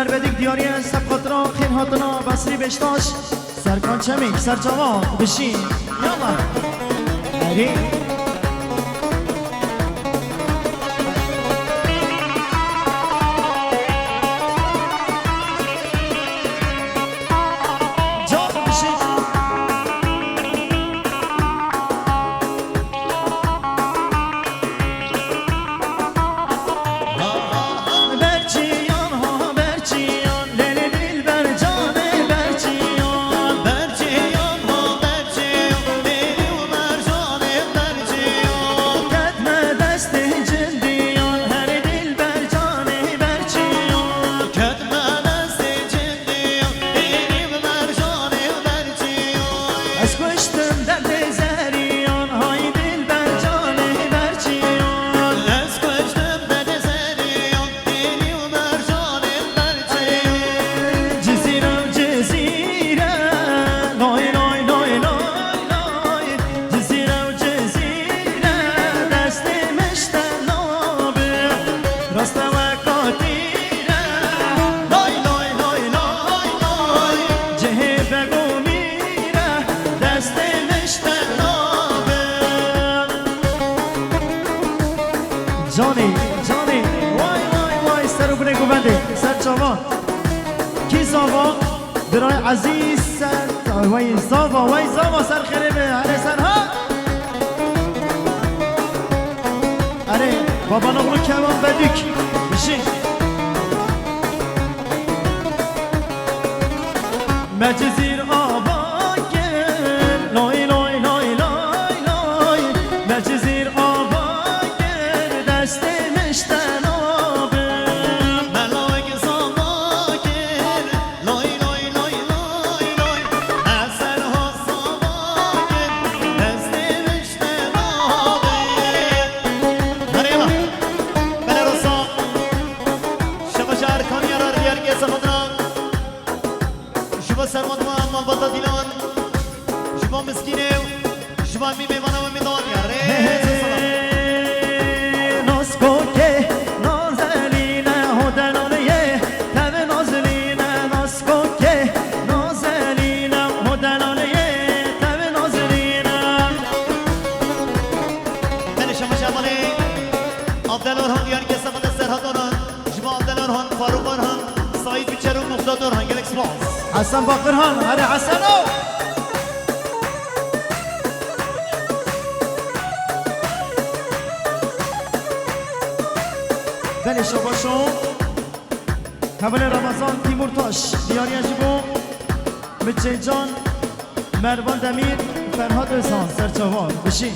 بدیک دیاری سب خاطران خین هاتنا بسری بشتاش سرکان چمیک سر جوان بشین یالا اری جانی جانی وای وای وای سر بره گوبنده سر چاوا کی زاوا برای عزیز سر وای زاوا سر خیره به هره سر ها اره بابا نقلو کمان بدیک بشین مجزیر آبا گل لای لای لای لای لای مجزیر آبا گل دست مشتن آبه ملای زاما گل لای لای لای لای لای اثر ها زاما گل دست مشتن آبه مريلا بلا رصا شبا شهر کانی یارار بیار که سخدران شبا سرمات و اما بطا دیلان شبا مسکینه شبا می میوانه و میدان یاره ناسکو که نازلینه هدنانه تب نازلینه ناسکو که نازلینه هدنانه تب نازلینه من شما شمالی عبدالارهان دیار که سفت سرهداران شبا عبدالارهان فاروقارهان سعید بیچر و مختادارهان گلکس باز حسن باقرهان هره حسنو بله شباشون قبل رمضان تیمور تاش دیاری اجبو مچه جان مروان دمیر فرهاد رزان سرچوان بشین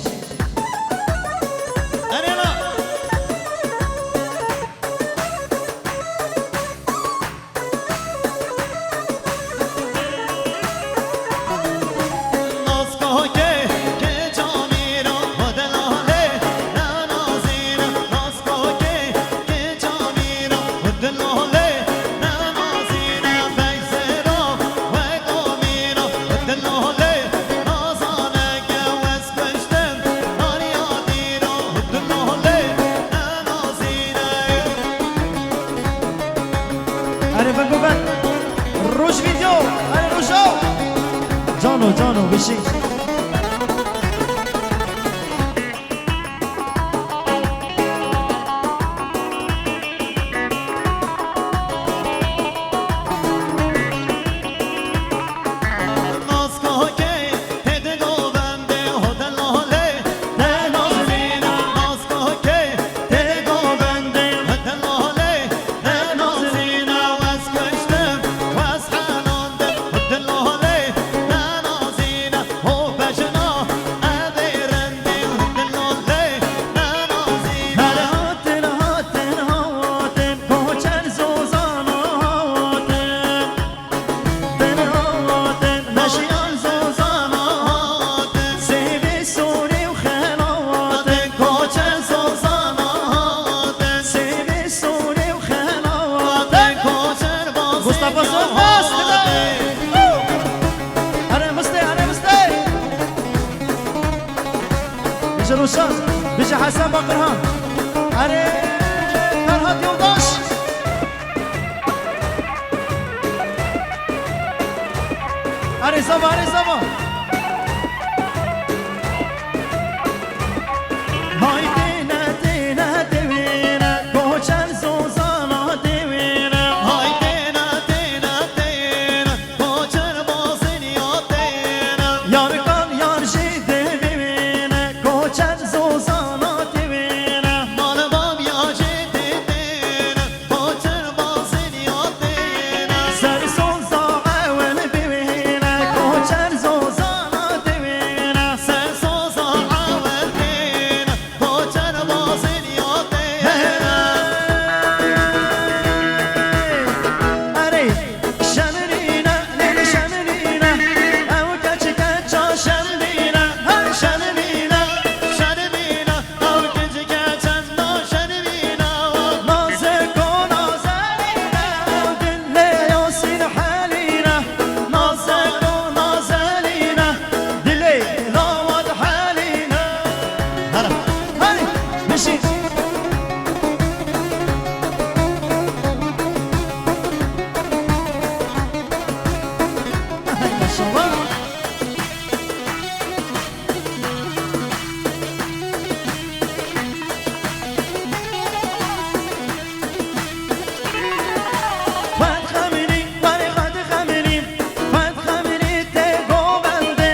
روش ویدیو اره روشو جانو بشین روشان بشه حسن باقرهان اره فرهاد یولداش اره زبا اره زبا های دینه دینه دوینه کوچن زوزانا دوینه های دینه دینه دینه کوچن بازنیا دینه یار کن یار جیده ببینه کوچن زوزانا دوینه مال باب یا جدی دینه کوچن بازنیا دینه سر سوزا اول ببینه کوچن زوزانا دوینه سر سوزا اول دینه کوچن بازنیا دینه اره شمرینه لیل شمرینه او کچ کچا شمرینه هر شمرینه شرمینه او کجی کچن نا شرمینه نازک و نازنینه دل یاسین حالینه نازک و نازنینه دل داماد حالینه هرم های بشین های ماشاءالله فت خمینی باری خد خمینی فت خمینی ته گوبنده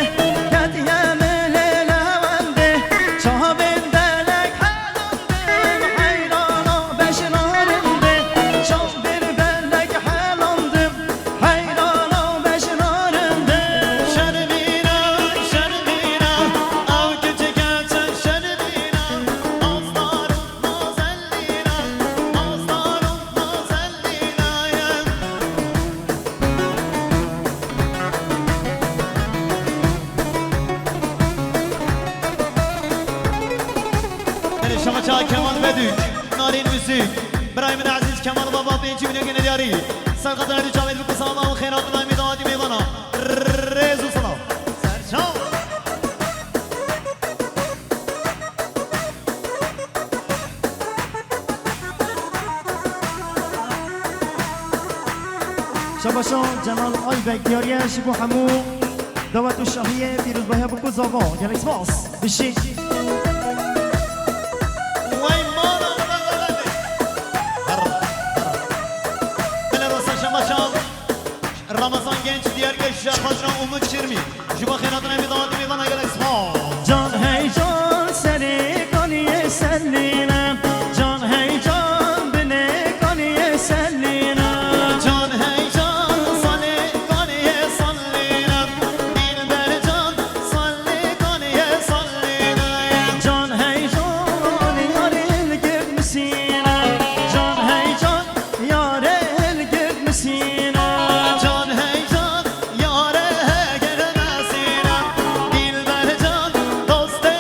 کت یمل لونده چابن دلک حلندم حیرانا بشنارنده چابن دلک حلندم حیرانا بشنارنده شرمینه شرمینه او کجی کچن شرمینه آزدارم نازلینه آزدارم نازلینه یعنی شما چه کمال بدوک نارین موسیق برای من عزیز کمال بابا بینچی بینه گنه دیاری سرقت نهدی جاوید بکن سلام و خیرات نای میدادی میدانا رزو سلام سرچان شباشان جمال آیبک دیاریه شبو همو دعوت الشاهیه پیروز بایه بکو زاوا گلکس باس بشین وای مانا بله راستن شما رمضان genç diğer gençler başına umut çirmi Juba خیراتına میدادی میدانا گلکس باز جان هی جان سری کنیه سلینه جان هی جان بنه کنیه سلینه Can heyecan salli kaniye sallina Dilber can salli kaniye sallina جان هی جان یارل گرد مسینه جان هی جان یارل گرد مسینه Can heyecan yare gelmesine Dilber can doste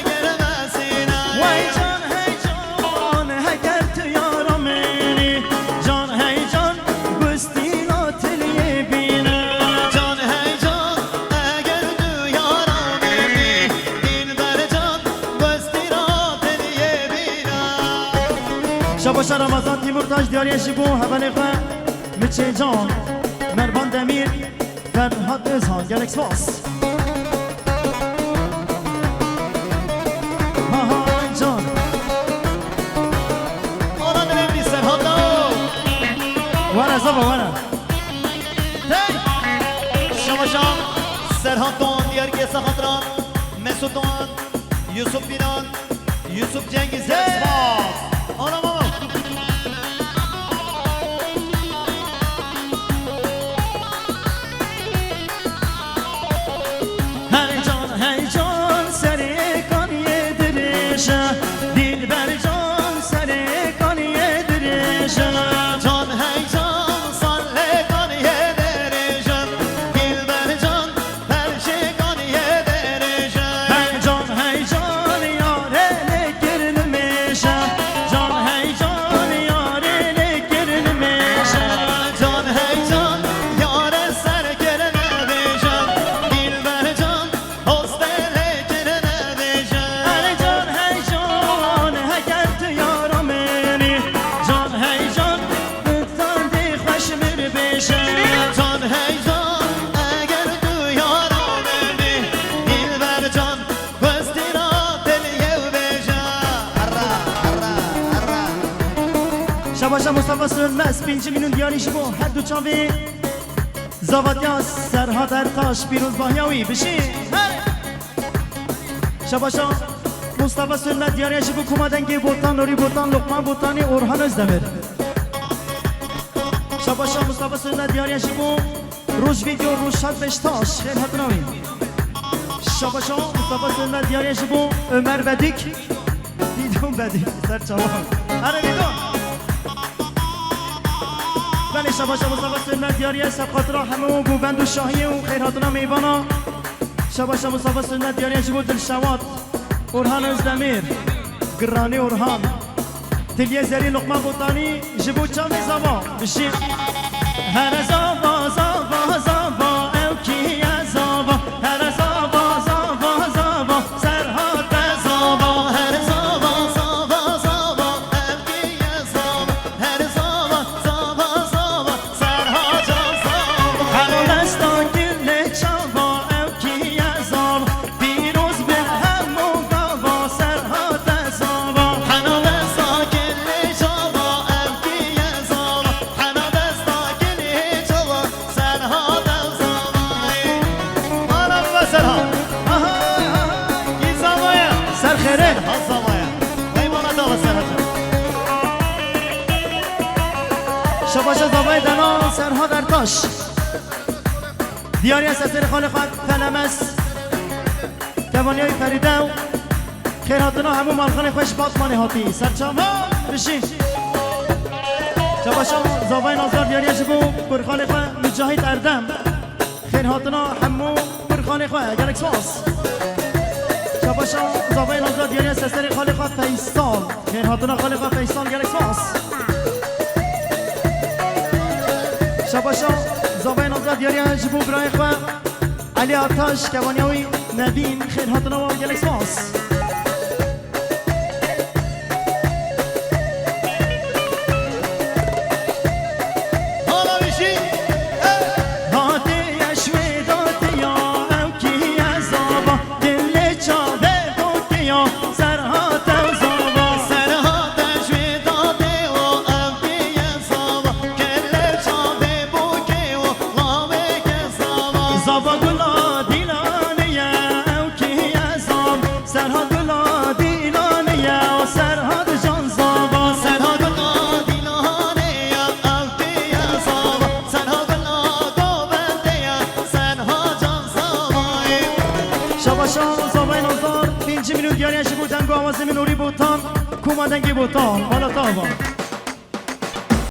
gelmesine وای جان هی جان هگر تو یارمینی جان هی جان گستیناتلیه بینه Can heyecan eğer duyara beni Dilber can göstirat ediye bina شباش رمضان تیمورتاج دیاری شبو هبل خوا مچه جان مربان دمیر فرهاد ازهان گلکس باس ها ها جان Ona ne bir serhanda ورا زبا ورا Şamaşan, Serhat Doğan, diğer Gesa Hadran, Mesut Doğan, Yusuf Binan, Yusuf Cengiz Esbaz. Anam anam. هر جان هی جان سری کنیه درشه دلبر جان سری کنیه درشه Can heyecan, salle kaniye dereceğim. Dilber can, her şey kaniye dereceğim. هی جان یاره گرنمیشه جان هی شباشا مصطفى سلمس 5 میلیون دیاری شبو هر دو چاوی زاواتیا سرها در تاش پیروز باهیاوی بشین شباشا مصطفى سلمس دیاری شبو کمدنگی بوتان نوری بوتان لقمان بوتانی اورهان ازدمر شباشا مصطفى سلمس دیاری شبو روش ویدیو روش شد بشتاش خیلی حتناوی شباشا مصطفى سلمس دیاری شبو عمر بدیک دیدون بدیک سر چوان هره دیدون بله شباشا مصطفى سلمس دیاری سبقات را همه و بوبند و شاهی و خیراتنا میبانا شباشا مصطفى سلمس دیاری شبو دلشوات اورهان ازدمیر گرانی اورهان تلیه زری لقمان بوتانی جبو چامی زبا بشین هر زبا زبا زبا او کیه زبا هر زبا زبا زبا سرحاد زبا هر زبا زبا زبا او کیه زبا هر زبا زبا زبا سرحاد زبا هر دستا گل چابا او کیه زبا پیروز به همو گابا سرحاد زبا هر دستا گل چابا او کیه زبا هر دستا گل چابا سرحاد زبا مالا و سرحاد کی زبایا سر خیره ها زبایا نیمانا داغ سرحاد شباشا زبای دنا سرها در تاش دیاری از اثر خال خود تلمس توانی های فریده و خیراتنا همون مالخان خوش باطمانی هاتی سرچام ها بشین شباشا زبای نازدار دیاری از بو برخال خود مجاهد اردم خیراتنا همون برخال خود گرک سواس شباشا زبای نازدار دیاری از اثر خال خود فیستال خیراتنا خال خود فیستال گرک سواس شباشا زبای نازدار دیاری از بو برای خود علی آتاش کوانیاوی نبین خیر هاتنا و گلکس ماس حالا بشی هاتی اشوی داتی یا او کی ازابا دل چاوه بوتی یا سرهات ازابا سرهات اشوی داتی و او کی ازابا دل چاوه بوتی و لامه ازابا زابا گلا دیلانه یا او کی ازاب سرهات گلا دیلانه یا سرهات جان زابا سرهات گلا دیلانه یا او کی ازاب سرهات گلا گوبنده یا سرهات جان زابا شباشا زابای نازدار 5 میلیون دیاری بودن گو آوازه نوری بوتان کومدنگی بوتان بالا تابا